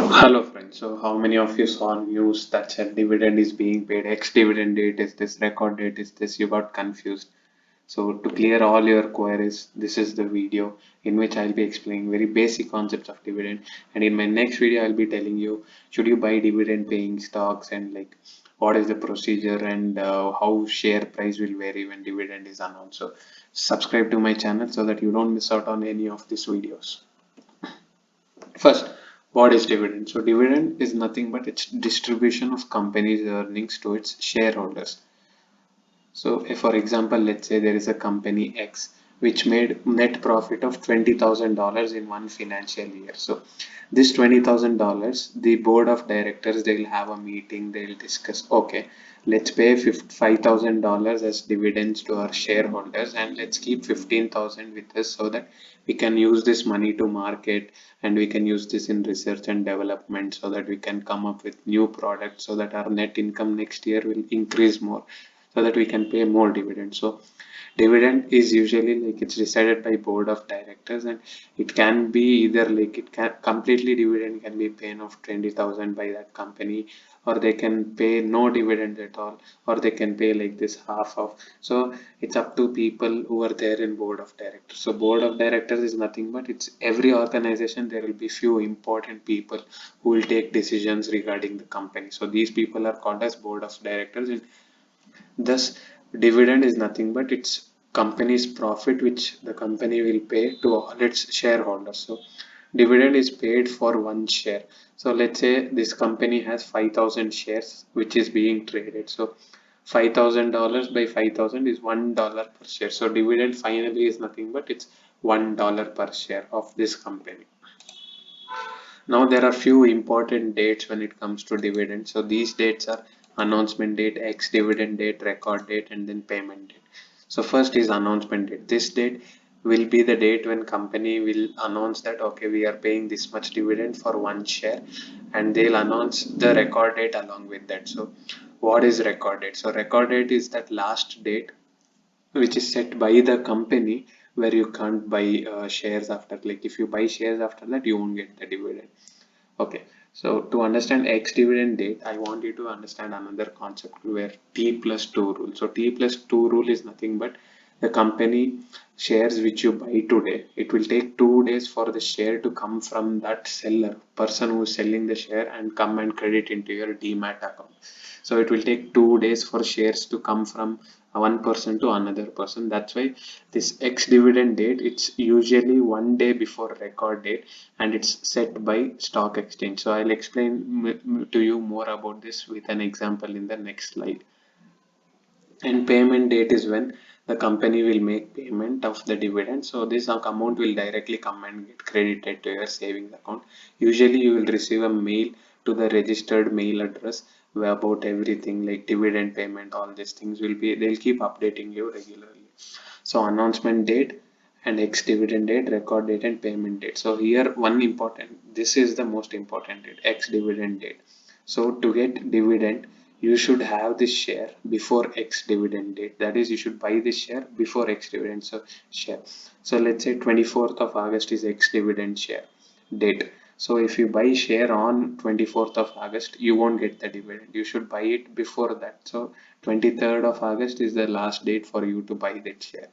Hello friends. So how many of you saw news that said dividend is being paid? Ex-dividend date is this, record date is this, you got confused. So to clear all your queries, this is the video in which I'll be explaining very basic concepts of dividend. And in my next video, I'll be telling you, should you buy dividend paying stocks and like what is the procedure and how share price will vary when dividend is announced. So subscribe to my channel so that you don't miss out on any of these videos. First, what is dividend? So dividend is nothing but its distribution of company's earnings to its shareholders. So if for example, let's say there is a company X which made net profit of $20,000 in one financial year. So this $20,000, the board of directors, they'll have a meeting, they'll discuss, okay, let's pay $5,000 as dividends to our shareholders and let's keep 15,000 with us so that we can use this money to market and we can use this in research and development so that we can come up with new products so that our net income next year will increase more so that we can pay more dividends. So dividend is usually like it's decided by board of directors and it can be either like it can completely dividend can be paid of 20,000 by that company, or they can pay no dividend at all, or they can pay like this half of. So it's up to people who are there in board of directors. So board of directors is nothing but it's every organization there will be few important people who will take decisions regarding the company. So these people are called as board of directors, and thus, dividend is nothing but its company's profit which the company will pay to all its shareholders. So, dividend is paid for one share. So, let's say this company has 5,000 shares which is being traded. So, $5,000 by 5,000 is $1 per share. So, dividend finally is nothing but it's $1 per share of this company. Now there are few important dates when it comes to dividend. So these dates are announcement date, ex-dividend date, record date, and then payment date. So first is announcement date. This date will be the date when company will announce that okay, we are paying this much dividend for one share, and they'll announce the record date along with that. So what is record date? So record date is that last date which is set by the company where you can't buy shares after. Like if you buy shares after that, you won't get the dividend. Okay, so to understand ex-dividend date, I want you to understand another concept where T plus 2 rule. So T plus 2 rule is nothing but the company shares which you buy today. It will take 2 days for the share to come from that seller, person who is selling the share, and come and credit into your demat account. So it will take 2 days for shares to come from one person to another person. That's why this ex-dividend date, it's usually 1 day before record date and it's set by stock exchange. So I'll explain to you more about this with an example in the next slide. And payment date is when the company will make payment of the dividend. So this amount will directly come and get credited to your savings account. Usually you will receive a mail to the registered mail address where about everything like dividend payment, all these things will be, they'll keep updating you regularly. So announcement date and ex-dividend date, record date, and payment date. So here one important, this is the most important date, ex-dividend date. So to get dividend, you should have this share before ex-dividend date. That is, you should buy this share before ex-dividend share. So let's say 24th of August is ex-dividend share date. So if you buy share on 24th of August, you won't get the dividend. You should buy it before that. So 23rd of August is the last date for you to buy that share.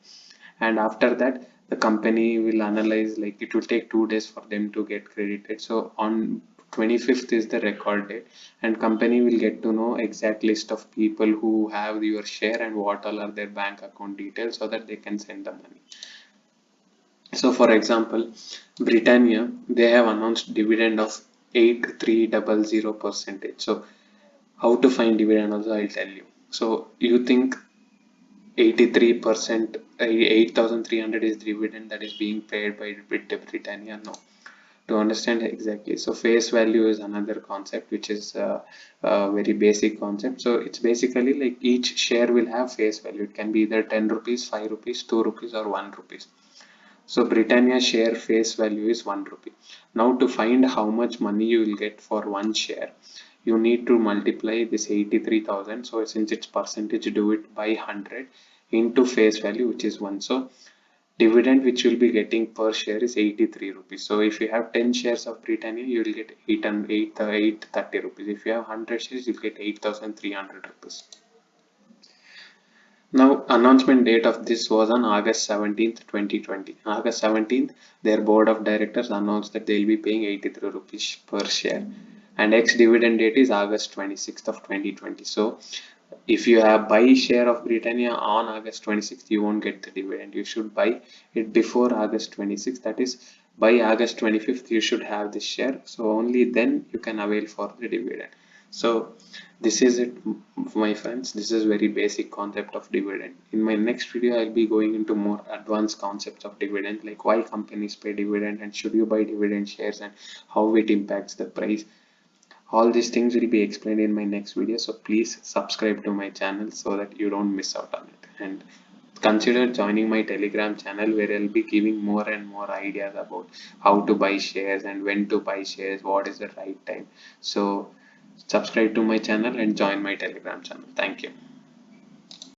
And after that, the company will analyze, like it will take 2 days for them to get credited. So on 25th is the record date, and company will get to know exact list of people who have your share and what all are their bank account details so that they can send the money. So for example, Britannia, they have announced dividend of 8300 percentage. So how to find dividend also I'll tell you. So you think 83%, 8,300 is dividend that is being paid by Britannia? No. To understand exactly, so face value is another concept which is a very basic concept. So it's basically like each share will have face value. It can be either 10 rupees, 5 rupees, 2 rupees, or 1 rupees. So Britannia share face value is 1 rupee. Now to find how much money you will get for one share, you need to multiply this 83,000. So since it's percentage, do it by 100 into face value, which is 1. So dividend which you'll be getting per share is 83 rupees. So if you have 10 shares of Britannia, you will get 830 rupees. If you have 100 shares, you'll get 8,300 rupees. Now, announcement date of this was on August 17th, 2020. August 17th, their board of directors announced that they'll be paying 83 rupees per share. And ex-dividend date is August 26th of 2020. So, if you have buy share of Britannia on August 26th, you won't get the dividend. You should buy it before August 26th. That is, by August 25th, you should have this share. So only then you can avail for the dividend. So this is it, my friends. This is very basic concept of dividend. In my next video, I'll be going into more advanced concepts of dividend, like why companies pay dividend and should you buy dividend shares and how it impacts the price. All these things will be explained in my next video, so please subscribe to my channel so that you don't miss out on it. And consider joining my Telegram channel where I'll be giving more and more ideas about how to buy shares and when to buy shares, what is the right time. So subscribe to my channel and join my Telegram channel. Thank you.